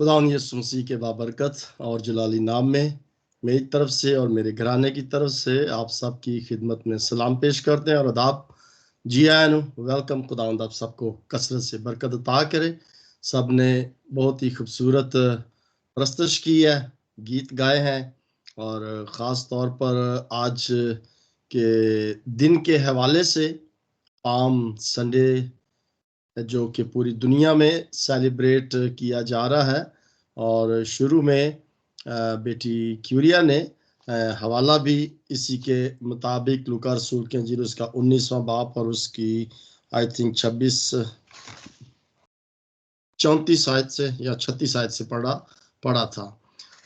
खुदावंद यीशु मसीह के बाबरकत और जलाली नाम में मेरी तरफ से और मेरे घराने की तरफ से आप सबकी खिदमत में सलाम पेश करते हैं और आदाब। जी आयन, वेलकम। खुदावंद आप सबको कसरत से बरकत अता करे। सब ने बहुत ही खूबसूरत प्रस्तुत की है, गीत गाए हैं और ख़ास तौर पर आज के दिन के हवाले से पाम संडे जो कि पूरी दुनिया में सेलिब्रेट किया जा रहा है। और शुरू में बेटी क्यूरिया ने हवाला भी इसी के मुताबिक लूका रसूल के इंजील उसका 19वां बाब और उसकी आई थिंक 34 आयत से या 36 आयत से पढ़ा था।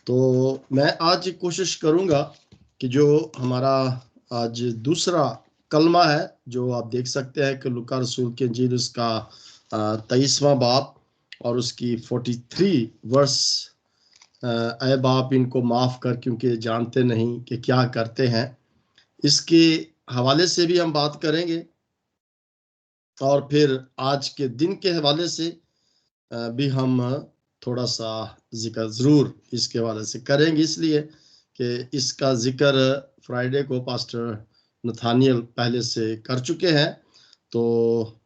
तो मैं आज कोशिश करूंगा कि जो हमारा आज दूसरा कलमा है, जो आप देख सकते हैं कि लूका रसूल के इंजील उसका 23वां बाब और उसकी 43 वर्स। ऐ बाप इनको माफ कर क्योंकि जानते नहीं कि क्या करते हैं। इसके हवाले से भी हम बात करेंगे और फिर आज के दिन के हवाले से भी हम थोड़ा सा जिक्र जरूर इसके हवाले से करेंगे, इसलिए कि इसका जिक्र फ्राइडे को पास्टर नथानियल पहले से कर चुके हैं। तो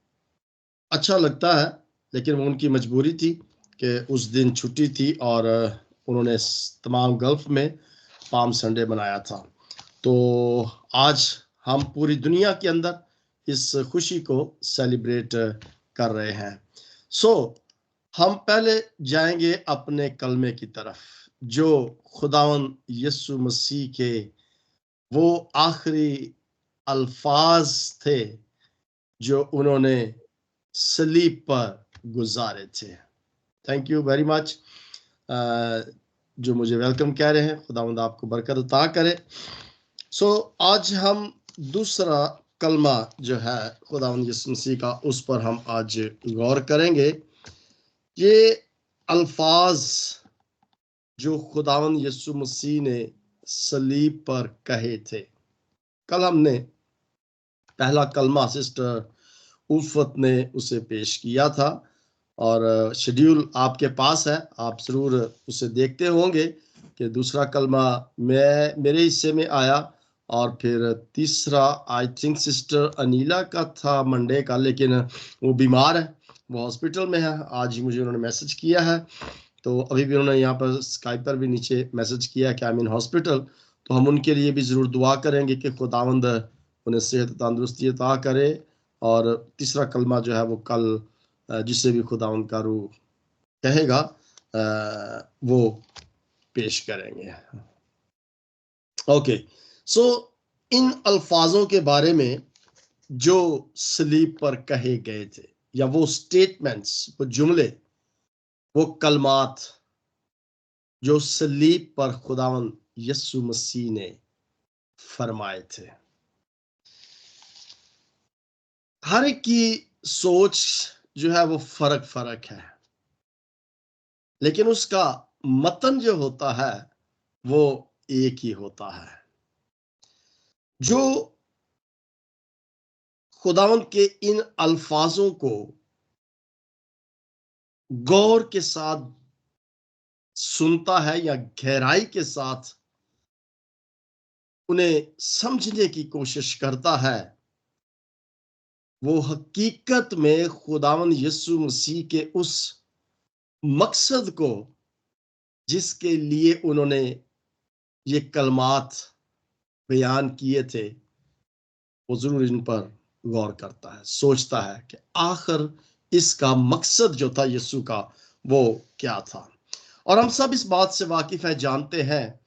अच्छा लगता है, लेकिन वो उनकी मजबूरी थी कि उस दिन छुट्टी थी और उन्होंने तमाम गल्फ में पाम संडे बनाया था। तो आज हम पूरी दुनिया के अंदर इस खुशी को सेलिब्रेट कर रहे हैं। हम पहले जाएंगे अपने कलमे की तरफ, जो खुदावन यीशु मसीह के वो आखिरी अल्फाज थे जो उन्होंने सलीब पर गुजारे थे। थैंक यू वेरी मच जो मुझे वेलकम कह रहे हैं। खुदावंद आपको बरकत अता करे। आज हम दूसरा कलमा जो है खुदावंद यीशु मसीह का, उस पर हम आज गौर करेंगे। ये अल्फाज जो खुदावंद यीशु मसीह ने सलीब पर कहे थे, कल हमने पहला कलमा सिस्टर उल्फत ने उसे पेश किया था और शेड्यूल आपके पास है, आप जरूर उसे देखते होंगे कि दूसरा कलमा मेरे हिस्से में आया और फिर तीसरा आई थिंक सिस्टर अनीला का था मंडे का, लेकिन वो बीमार है, वो हॉस्पिटल में है। आज ही मुझे उन्होंने मैसेज किया है, तो अभी भी उन्होंने यहाँ पर स्काइप पर भी नीचे मैसेज किया कि आई एम इन हॉस्पिटल। तो हम उनके लिए भी जरूर दुआ करेंगे कि खुदावंद उन्हें सेहत तंदुरुस्ती अता करे। और तीसरा कलमा जो है वो कल जिसे भी खुदावंद का रूह कहेगा वो पेश करेंगे। ओके, इन अल्फाजों के बारे में जो सलीब पर कहे गए थे, या वो स्टेटमेंट्स, वो जुमले, वो कलमात जो सलीब पर खुदावंद यीशु मसीह ने फरमाए थे, हर एक की सोच जो है वो फर्क है, लेकिन उसका मतन जो होता है वो एक ही होता है। जो खुदावंद के इन अल्फाजों को गौर के साथ सुनता है या गहराई के साथ उन्हें समझने की कोशिश करता है, वो हकीकत में खुदावंद यीशु मसीह के उस मकसद को जिसके लिए उन्होंने ये कलमात बयान किए थे, वो जरूर इन पर गौर करता है, सोचता है कि आखिर इसका मकसद जो था यीशु का वो क्या था। और हम सब इस बात से वाकिफ है, जानते हैं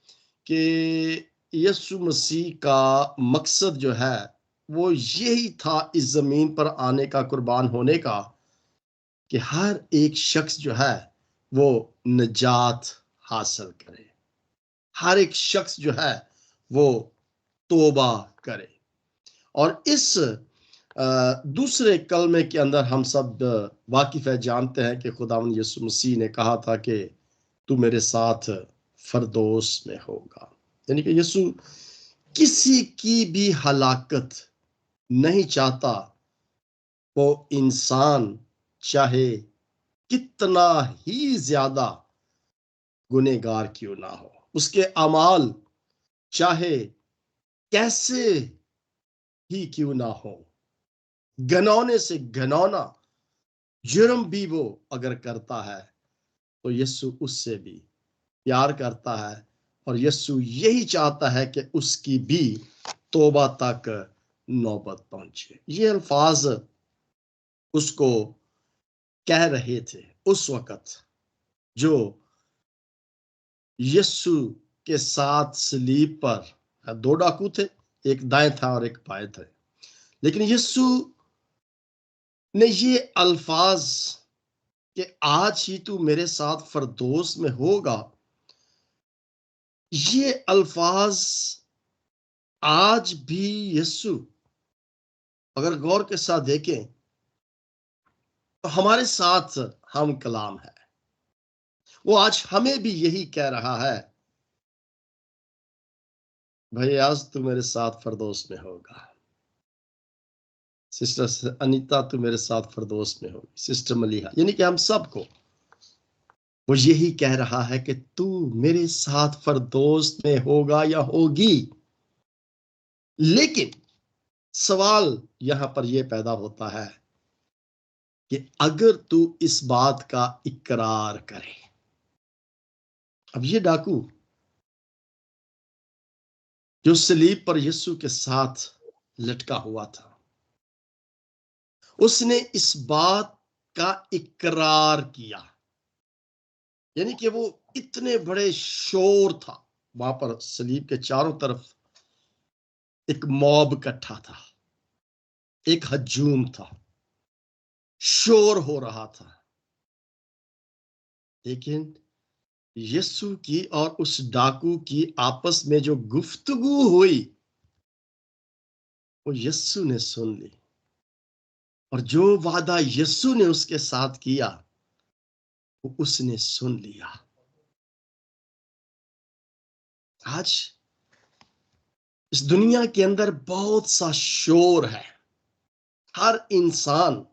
कि यीशु मसीह का मकसद जो है वो यही था, इस जमीन पर आने का, कुर्बान होने का, कि हर एक शख्स जो है वो निजात हासिल करे, हर एक शख्स जो है वो तौबा करे। और इस दूसरे कलमे के अंदर हम सब वाकिफ है, जानते हैं कि खुदावंद यीशु मसीह ने कहा था कि तू मेरे साथ फरदौस में होगा। यानी कि यीशु किसी की भी हलाकत नहीं चाहता, वो इंसान चाहे कितना ही ज्यादा गुनहगार क्यों ना हो, उसके अमाल चाहे कैसे ही क्यों ना हो, घनौने से घनौना जुर्म भी वो अगर करता है, तो यीशु उससे भी प्यार करता है, और यीशु यही चाहता है कि उसकी भी तौबा तक नौबत पहुंचे। ये अल्फाज उसको कह रहे थे उस वक्त जो यीशु के साथ सलीब पर दो डाकू थे, एक दाएं था और एक बाएं थे, लेकिन यीशु ने ये अल्फाज कि आज ही तू मेरे साथ फरदौस में होगा, ये अल्फाज आज भी यीशु अगर गौर के साथ देखें तो हमारे साथ हम कलाम है। वो आज हमें भी यही कह रहा है, भाई आज तू मेरे साथ फरदौस में होगा, सिस्टर अनीता तू मेरे साथ फरदौस में होगी, सिस्टर मलिहा, यानी कि हम सबको वो यही कह रहा है कि तू मेरे साथ फरदौस में होगा या होगी। लेकिन सवाल यहां पर यह पैदा होता है कि अगर तू इस बात का इकरार करे। अब ये डाकू जो सलीब पर यीशु के साथ लटका हुआ था, उसने इस बात का इकरार किया, यानी कि वो इतने बड़े शोर था, वहां पर सलीब के चारों तरफ एक मॉब इकट्ठा था, एक हजूम था, शोर हो रहा था, लेकिन यीशु की और उस डाकू की आपस में जो गुफ्तगू हुई वो यीशु ने सुन ली, और जो वादा यीशु ने उसके साथ किया वो उसने सुन लिया। आज इस दुनिया के अंदर बहुत सा शोर है, हर इंसान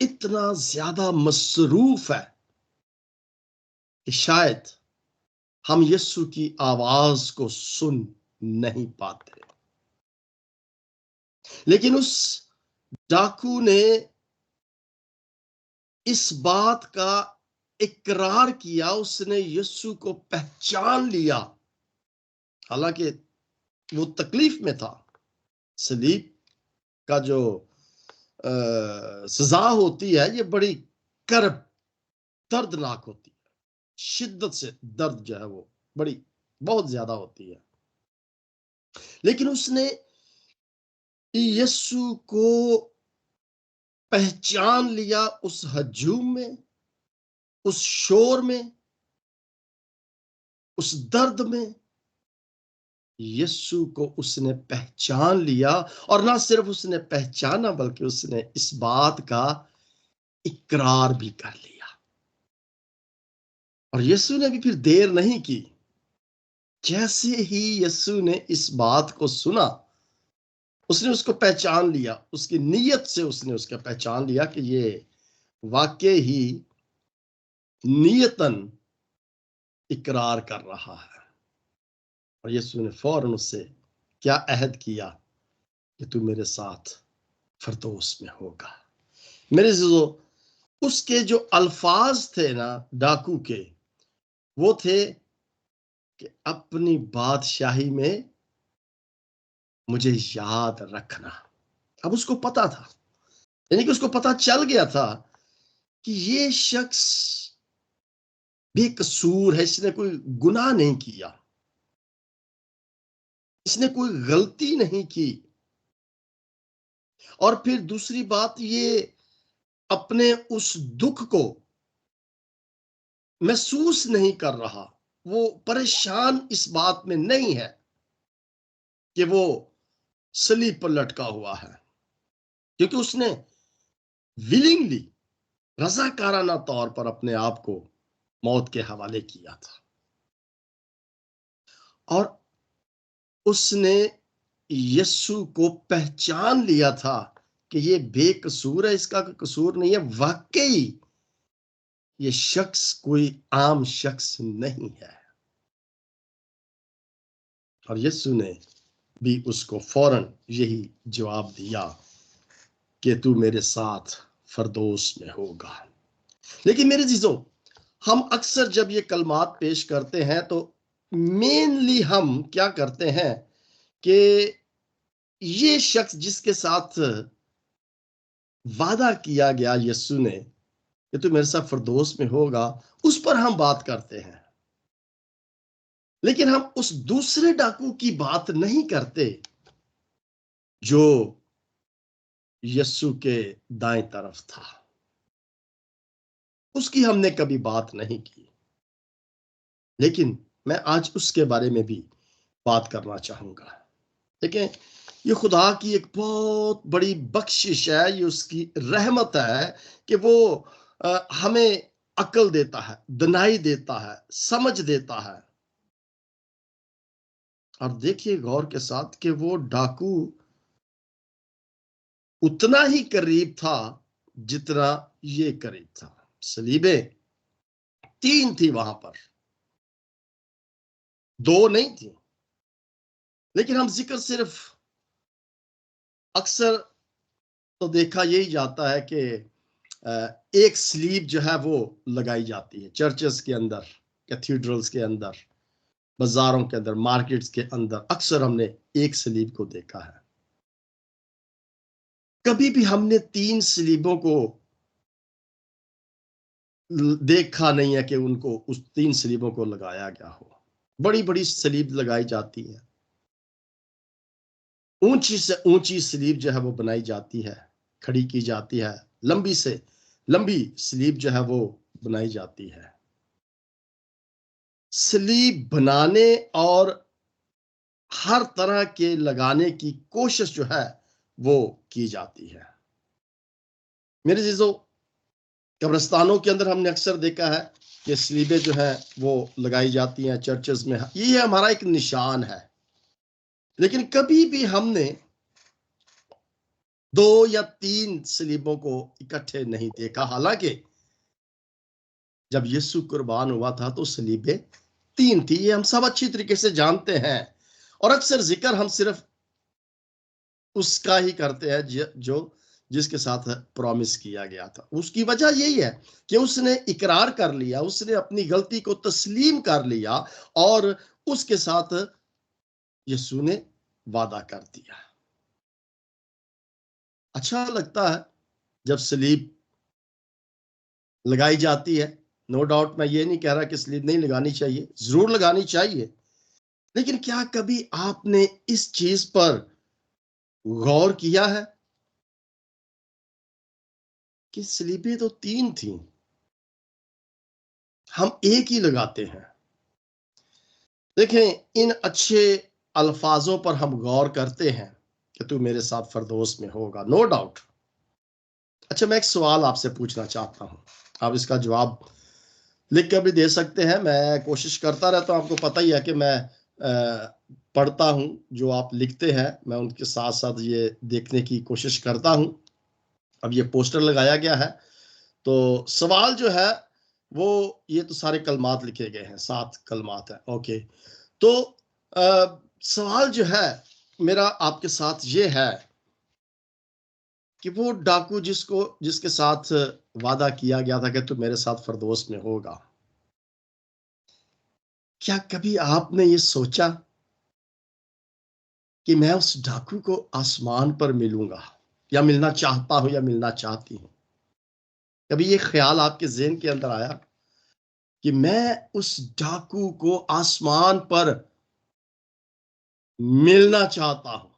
इतना ज्यादा मसरूफ है कि शायद हम यीशु की आवाज को सुन नहीं पाते। लेकिन उस डाकू ने इस बात का इकरार किया, उसने यीशु को पहचान लिया, हालांकि वो तकलीफ में था। सलीब का जो सजा होती है ये बड़ी करब दर्दनाक होती है, शिद्दत से दर्द जो है वो बड़ी बहुत ज्यादा होती है। लेकिन उसने यीशु को पहचान लिया, उस हजूम में, उस शोर में, उस दर्द में यीशु को उसने पहचान लिया, और ना सिर्फ उसने पहचाना बल्कि उसने इस बात का इकरार भी कर लिया। और यीशु ने भी फिर देर नहीं की, जैसे ही यीशु ने इस बात को सुना उसने उसको पहचान लिया, उसकी नीयत से उसने उसका पहचान लिया कि ये वाकई ही नियतन इकरार कर रहा है। और यीशु ने फौरन उससे क्या अहद किया कि तू मेरे साथ फरदौस में होगा। मेरे जो उसके जो अल्फाज थे ना डाकू के, वो थे कि अपनी बादशाही में मुझे याद रखना। अब उसको पता था, यानी कि उसको पता चल गया था कि ये शख्स बेकसूर है, इसने कोई गुनाह नहीं किया, इसने कोई गलती नहीं की। और फिर दूसरी बात, ये अपने उस दुख को महसूस नहीं कर रहा, वो परेशान इस बात में नहीं है कि वो सलीब पर लटका हुआ है, क्योंकि उसने विलिंगली, रजाकाराना तौर पर अपने आप को मौत के हवाले किया था। और उसने यीशु को पहचान लिया था कि ये बेकसूर है, इसका कोई कसूर नहीं है, वाकई ये शख्स कोई आम शख्स नहीं है। और यीशु ने भी उसको फौरन यही जवाब दिया कि तू मेरे साथ फरदौस में होगा। लेकिन मेरे जीजों, हम अक्सर जब ये कलमात पेश करते हैं तो मेनली हम क्या करते हैं कि ये शख्स जिसके साथ वादा किया गया यीशु ने कि तू मेरे साथ फरदौस में होगा, उस पर हम बात करते हैं। लेकिन हम उस दूसरे डाकू की बात नहीं करते जो यीशु के दाएं तरफ था। उसकी हमने कभी बात नहीं की। लेकिन मैं आज उसके बारे में भी बात करना चाहूंगा। देखें, ये खुदा की एक बहुत बड़ी बख्शिश है, ये उसकी रहमत है कि वो हमें अक्ल देता है, दनाई देता है, समझ देता है। और देखिए गौर के साथ कि वो डाकू उतना ही करीब था जितना ये करीब था। सलीबें 3 थी वहां पर, 2 नहीं थी। लेकिन हम जिक्र सिर्फ अक्सर तो देखा यही जाता है कि एक स्लीब जो है वो लगाई जाती है चर्चेस के अंदर, कैथीड्रल्स के अंदर, बाजारों के अंदर, मार्केट्स के अंदर। अक्सर हमने एक स्लीब को देखा है। कभी भी हमने 3 स्लीबों को देखा नहीं है कि उनको उस 3 स्लीबों को लगाया गया हो। बड़ी बड़ी स्लीब लगाई जाती है, ऊंची से ऊंची स्लीब जो है वो बनाई जाती है, खड़ी की जाती है, लंबी से लंबी स्लीब जो है वो बनाई जाती है। स्लीब बनाने और हर तरह के लगाने की कोशिश जो है वो की जाती है। मेरे जीजों, कब्रिस्तानों के अंदर हमने अक्सर देखा है कि स्लीबें जो है वो लगाई जाती हैं चर्चेस में। ये हमारा एक निशान है। लेकिन कभी भी हमने 2 या 3 स्लीबों को इकट्ठे नहीं देखा। हालांकि जब यीशु कुर्बान हुआ था तो स्लीबें 3 थी, ये हम सब अच्छी तरीके से जानते हैं। और अक्सर जिक्र हम सिर्फ उसका ही करते हैं जो जिसके साथ प्रॉमिस किया गया था। उसकी वजह यही है कि उसने इकरार कर लिया, उसने अपनी गलती को तस्लीम कर लिया और उसके साथ यीशु ने वादा कर दिया। अच्छा लगता है जब सलीब लगाई जाती है। नो डाउट, मैं ये नहीं कह रहा कि सलीब नहीं लगानी चाहिए, जरूर लगानी चाहिए। लेकिन क्या कभी आपने इस चीज पर गौर किया है कि सलीबें तो 3 थी, हम एक ही लगाते हैं। देखें, इन अच्छे अल्फाजों पर हम गौर करते हैं कि तू मेरे साथ फरदौस में होगा, नो डाउट। अच्छा, मैं एक सवाल आपसे पूछना चाहता हूं, आप इसका जवाब लिख कर भी दे सकते हैं। मैं कोशिश करता रहता हूं, आपको पता ही है कि मैं पढ़ता हूं, जो आप लिखते हैं मैं उनके साथ साथ ये देखने की कोशिश करता हूं। अब ये पोस्टर लगाया गया है तो सवाल जो है वो, ये तो सारे कलमात लिखे गए हैं, 7 कलमात है, ओके। तो सवाल जो है मेरा आपके साथ ये है कि वो डाकू जिसके साथ वादा किया गया था कि तू मेरे साथ फरदौस में होगा, क्या कभी आपने ये सोचा कि मैं उस डाकू को आसमान पर मिलूंगा, या मिलना चाहता हूं, या मिलना चाहती हूं? कभी ये ख्याल आपके ज़हन के अंदर आया कि मैं उस डाकू को आसमान पर मिलना चाहता हूं?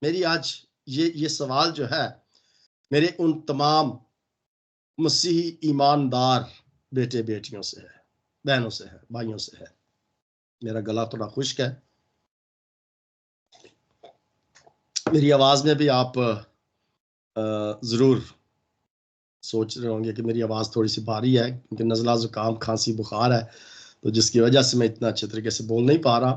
मेरी आज ये सवाल जो है मेरे उन तमाम मसीही ईमानदार बेटे बेटियों से है, बहनों से है, भाइयों से है। मेरा गला थोड़ा खुश्क है, मेरी आवाज में भी आप जरूर सोच रहे होंगे कि मेरी आवाज थोड़ी सी भारी है, क्योंकि नजला जुकाम खांसी बुखार है, तो जिसकी वजह से मैं इतना अच्छे तरीके से बोल नहीं पा रहा।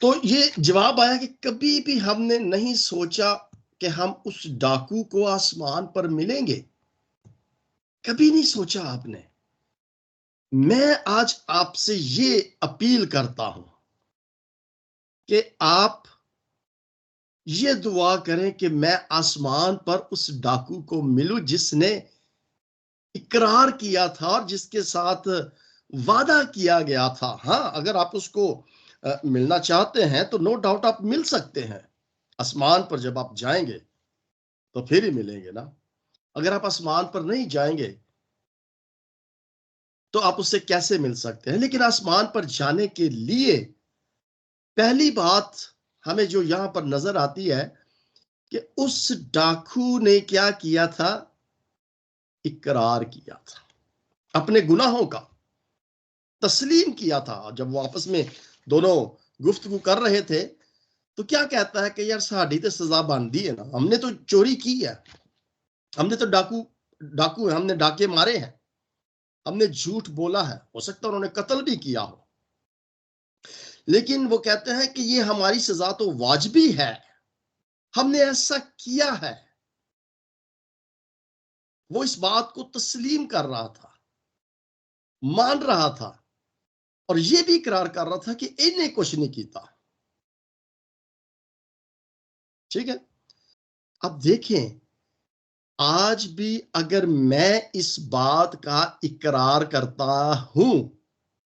तो ये जवाब आया कि कभी भी हमने नहीं सोचा कि हम उस डाकू को आसमान पर मिलेंगे। कभी नहीं सोचा आपने? मैं आज आपसे ये अपील करता हूं कि आप ये दुआ करें कि मैं आसमान पर उस डाकू को मिलूं जिसने इकरार किया था और जिसके साथ वादा किया गया था। हाँ, अगर आप उसको मिलना चाहते हैं तो नो डाउट आप मिल सकते हैं। आसमान पर जब आप जाएंगे तो फिर ही मिलेंगे ना। अगर आप आसमान पर नहीं जाएंगे तो आप उससे कैसे मिल सकते हैं? लेकिन आसमान पर जाने के लिए पहली बात हमें जो यहां पर नजर आती है कि उस डाकू ने क्या किया था? इकरार किया था, अपने गुनाहों का तस्लीम किया था। जब वो आपस में दोनों गुफ्तगू कर रहे थे तो क्या कहता है कि यार साड़ी तो सजा बनती है ना, हमने तो चोरी की है, हमने तो डाकू डाकू है, हमने डाके मारे हैं, हमने झूठ बोला है, हो सकता है उन्होंने कत्ल भी किया हो, लेकिन वो कहते हैं कि ये हमारी सजा तो वाजिबी है, हमने ऐसा किया है। वो इस बात को तस्लीम कर रहा था, मान रहा था और ये भी इकरार कर रहा था कि इन्हें कुछ नहीं किया। ठीक है, अब देखें, आज भी अगर मैं इस बात का इकरार करता हूं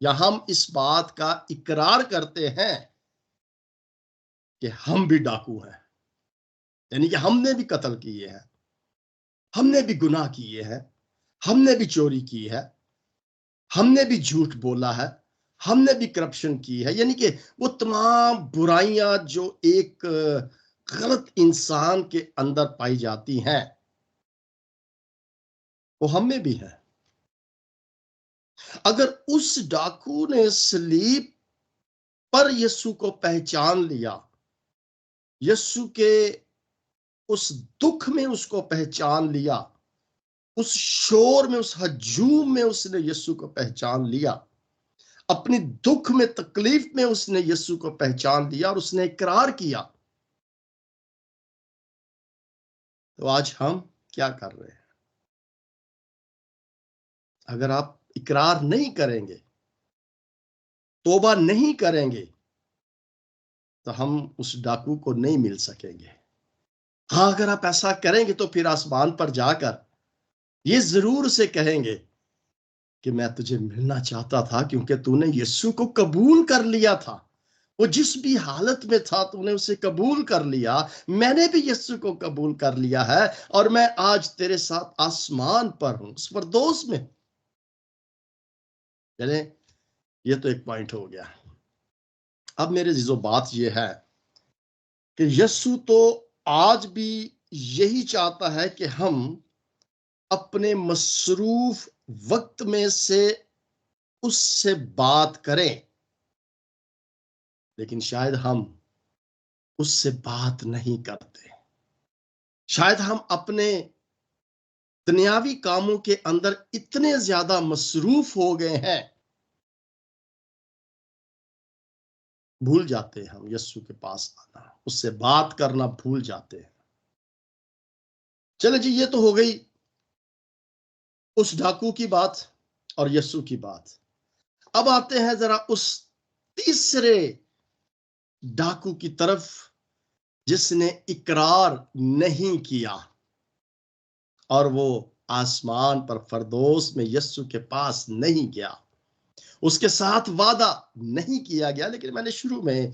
या हम इस बात का इकरार करते हैं कि हम भी डाकू हैं, यानी कि हमने भी कत्ल किए हैं, हमने भी गुनाह किए हैं, हमने भी चोरी की है, हमने भी झूठ बोला है, हमने भी करप्शन की है, यानी कि वो तमाम बुराइयां जो एक गलत इंसान के अंदर पाई जाती हैं वो हम में भी है। अगर उस डाकू ने सलीब पर यीशु को पहचान लिया, यीशु के उस दुख में उसको पहचान लिया, उस शोर में, उस हजूम में उसने यीशु को पहचान लिया, अपनी दुख में, तकलीफ में उसने यीशु को पहचान लिया और उसने इकरार किया, तो आज हम क्या कर रहे हैं? अगर आप इकरार नहीं करेंगे, तौबा नहीं करेंगे, तो हम उस डाकू को नहीं मिल सकेंगे। हाँ, अगर आप ऐसा करेंगे तो फिर आसमान पर जाकर ये जरूर से कहेंगे कि मैं तुझे मिलना चाहता था क्योंकि तूने यीशु को कबूल कर लिया था। वो जिस भी हालत में था तूने उसे कबूल कर लिया, मैंने भी यीशु को कबूल कर लिया है और मैं आज तेरे साथ आसमान पर हूं, उस परदोस में। चले, ये तो एक पॉइंट हो गया। अब मेरे जीजो बात ये है कि यीशु तो आज भी यही चाहता है कि हम अपने मसरूफ वक्त में से उससे बात करें, लेकिन शायद हम उससे बात नहीं करते। शायद हम अपने दुनियावी कामों के अंदर इतने ज्यादा मसरूफ हो गए हैं, भूल जाते हैं हम यीशु के पास आना, उससे बात करना भूल जाते हैं। चले जी, ये तो हो गई उस डाकू की बात और यीशु की बात। अब आते हैं जरा उस तीसरे डाकू की तरफ जिसने इकरार नहीं किया और वो आसमान पर फरदौस में यीशु के पास नहीं गया, उसके साथ वादा नहीं किया गया। लेकिन मैंने शुरू में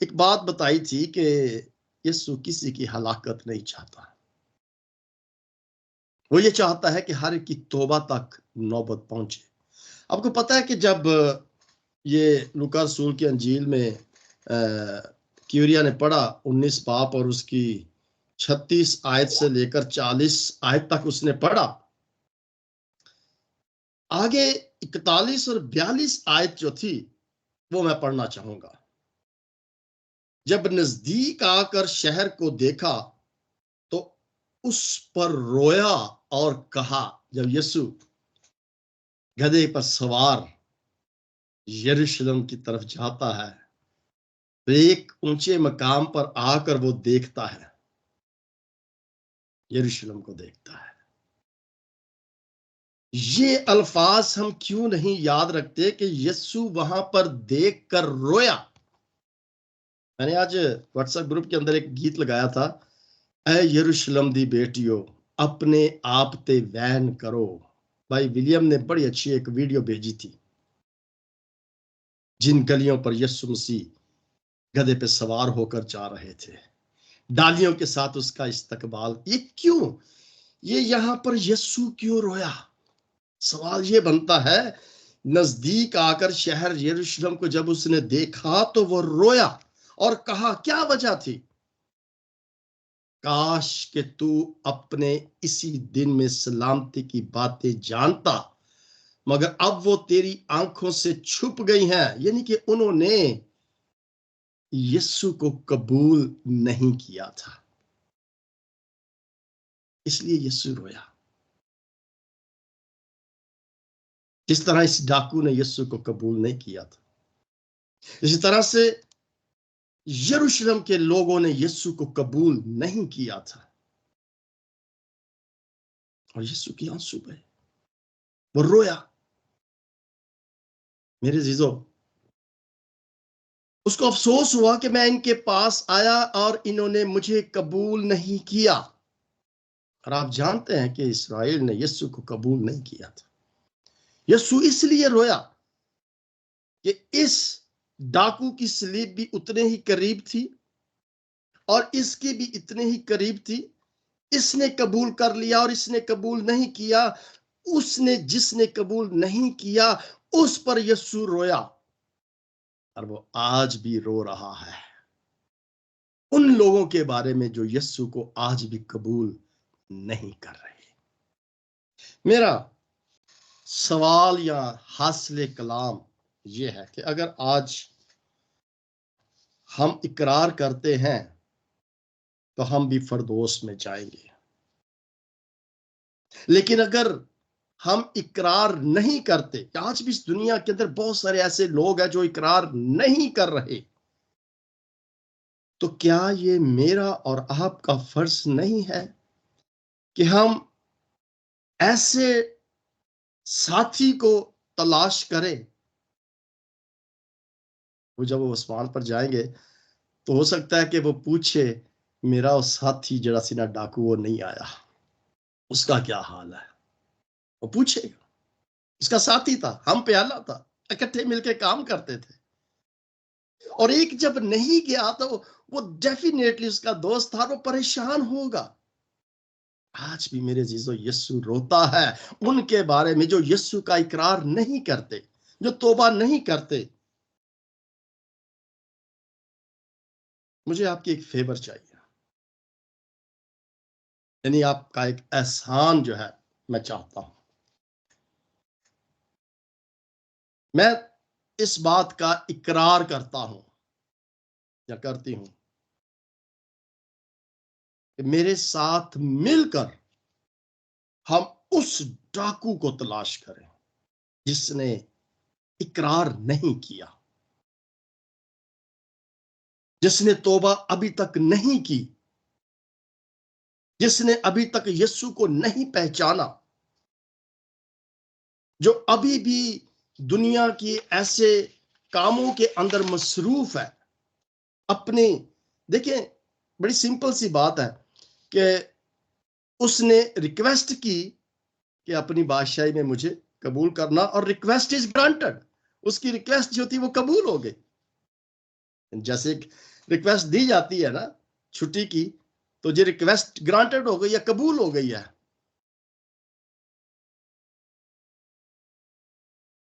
एक बात बताई थी कि यीशु किसी की हलाकत नहीं चाहता, वो ये चाहता है कि हर एक की तौबा तक नौबत पहुंचे। आपको पता है कि जब ये लूका रसूल की अंजील में क्यूरिया ने पढ़ा 19 बाप और उसकी 36 आयत से लेकर 40 आयत तक उसने पढ़ा, आगे 41 और 42 आयत जो थी वो मैं पढ़ना चाहूंगा। जब नजदीक आकर शहर को देखा तो उस पर रोया और कहा, जब यीशु गधे पर सवार यरूशलेम की तरफ जाता है तो एक ऊंचे मकाम पर आकर वो देखता है, यरूशलेम को देखता है, ये अल्फाज हम क्यों नहीं याद रखते कि यीशु वहां पर देख कर रोया। मैंने आज व्हाट्सएप ग्रुप के अंदर एक गीत लगाया था, ऐ यरूशलेम दी बेटियो अपने आप ते वैन करो। भाई विलियम ने बड़ी अच्छी एक वीडियो भेजी थी, जिन गलियों पर यीशु मसीह गधे पे सवार होकर जा रहे थे, डालियों के साथ उसका इस्तकबाल। ये क्यों, ये यहां पर यीशु क्यों रोया? सवाल ये बनता है, नजदीक आकर शहर यरूशलेम को जब उसने देखा तो वो रोया और कहा, क्या वजह थी? काश कि तू अपने इसी दिन में सलामती की बातें जानता, मगर अब वो तेरी आंखों से छुप गई हैं। यानी कि उन्होंने यीशु को कबूल नहीं किया था, इसलिए यीशु रोया। जिस तरह इस डाकू ने यीशु को कबूल नहीं किया था, इसी तरह से यरूशलेम के लोगों ने यीशु को कबूल नहीं किया था, और यीशु की आंसू बहे, वो रोया। मेरे जीजो, उसको अफसोस हुआ कि मैं इनके पास आया और इन्होंने मुझे कबूल नहीं किया। और आप जानते हैं कि इस्राएल ने यीशु को कबूल नहीं किया था। यीशु इसलिए रोया कि इस डाकू की सलीब भी उतने ही करीब थी और इसकी भी इतने ही करीब थी। इसने कबूल कर लिया और इसने कबूल नहीं किया। उसने जिसने कबूल नहीं किया उस पर यीशु रोया, और वो आज भी रो रहा है उन लोगों के बारे में जो यीशु को आज भी कबूल नहीं कर रहे। मेरा सवाल या हासिल कलाम ये है कि अगर आज हम इकरार करते हैं तो हम भी फरदौस में जाएंगे, लेकिन अगर हम इकरार नहीं करते, आज भी इस दुनिया के अंदर बहुत सारे ऐसे लोग हैं जो इकरार नहीं कर रहे, तो क्या ये मेरा और आपका फर्ज नहीं है कि हम ऐसे साथी को तलाश करें? वो जब वो आसमान पर जाएंगे तो हो सकता है कि वो पूछे, मेरा वो साथी जरा सी ना डाकू वो नहीं आया, उसका क्या हाल है? वो पूछेगा। उसका साथी था, हम प्याला था, इकट्ठे मिलके काम करते थे, और एक जब नहीं गया तो वो डेफिनेटली उसका दोस्त था, वो परेशान होगा। आज भी मेरे जीजो यीशु रोता है उनके बारे में जो यीशु का इकरार नहीं करते, जो तौबा नहीं करते। मुझे आपकी एक फेवर चाहिए, यानी आपका एक एहसान जो है मैं चाहता हूं। मैं इस बात का इकरार करता हूं या करती हूं कि मेरे साथ मिलकर हम उस डाकू को तलाश करें जिसने इकरार नहीं किया, जिसने तौबा अभी तक नहीं की, जिसने अभी तक यीशु को नहीं पहचाना, जो अभी भी दुनिया की ऐसे कामों के अंदर मसरूफ है अपने। देखिए, बड़ी सिंपल सी बात है कि उसने रिक्वेस्ट की कि अपनी बादशाही में मुझे कबूल करना, और रिक्वेस्ट इज ग्रांटेड। उसकी रिक्वेस्ट जो थी वो कबूल हो गई। जैसे रिक्वेस्ट दी जाती है ना छुट्टी की, तो ये रिक्वेस्ट ग्रांटेड हो गई या कबूल हो गई है।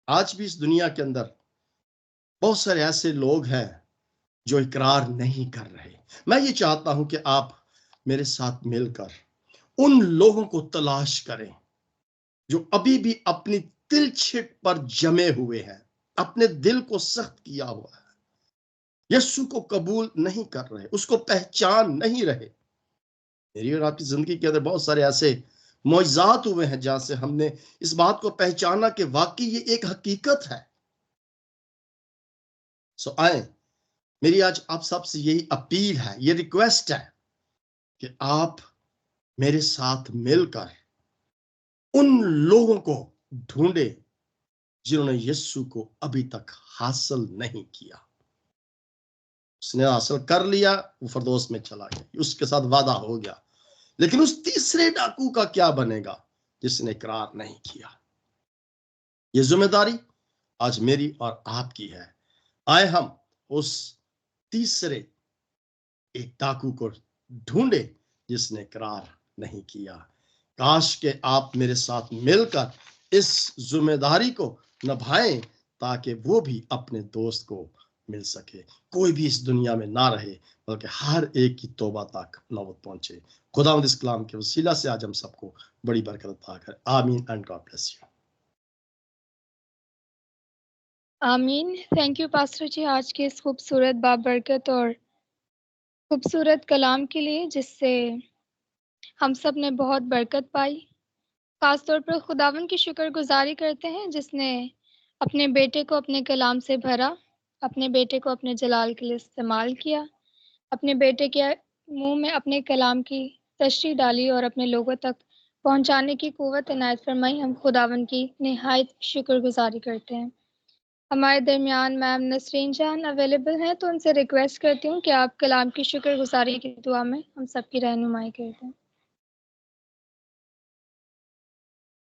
आज भी इस दुनिया के अंदर बहुत सारे ऐसे लोग हैं जो इकरार नहीं कर रहे। मैं ये चाहता हूं कि आप मेरे साथ मिलकर उन लोगों को तलाश करें जो अभी भी अपनी तिलछिट पर जमे हुए हैं, अपने दिल को सख्त किया हुआ है, यीशु को कबूल नहीं कर रहे, उसको पहचान नहीं रहे। मेरी और आपकी जिंदगी के अंदर बहुत सारे ऐसे मौजूद हुए हैं जहां से हमने इस बात को पहचाना कि वाकई ये एक हकीकत है। सो आए, मेरी आज आप सबसे यही अपील है, ये रिक्वेस्ट है कि आप मेरे साथ मिलकर उन लोगों को ढूंढे जिन्होंने यीशु को अभी तक हासिल नहीं किया। उसने हासिल कर लिया, वो फरदौस में चला गया, उसके साथ वादा हो गया। लेकिन उस तीसरे डाकू का क्या बनेगा जिसने इकरार नहीं किया? ये जिम्मेदारी आज मेरी और आपकी है। आए हम उस तीसरे एक डाकू को ढूंढे जिसने इकरार नहीं किया। काश के आप मेरे साथ मिलकर इस जिम्मेदारी को निभाएं ताकि वो भी अपने दोस्त को मिल सके। कोई भी इस दुनिया में ना रहे बल्कि हर एक की तौबा तक नौबत पहुंचे। खुदावंद इस कलाम के वसीला से आज हम सबको बड़ी बरकत अता करे। आमीन एंड गॉड ब्लेस यू। आमीन। थैंक यू पास्टर जी आज के इस खूबसूरत बाबरकत और खूबसूरत कलाम के लिए, जिससे हम सब ने बहुत बरकत पाई। खास तौर पर खुदावन की शुक्रगुजारी करते हैं जिसने अपने बेटे को अपने कलाम से भरा, अपने बेटे को अपने जलाल के लिए इस्तेमाल किया, अपने बेटे के मुंह में अपने कलाम की तशरीह डाली और अपने लोगों तक पहुंचाने की कुव्वत इनायत फरमाई। हम खुदावन की निहायत शुक्रगुजारी करते हैं। हमारे दरमियान मैम नसरीन जान अवेलेबल हैं, तो उनसे रिक्वेस्ट करती हूँ कि आप कलाम की शुक्रगुजारी की दुआ में हम सबकी रहनुमाई कर दें।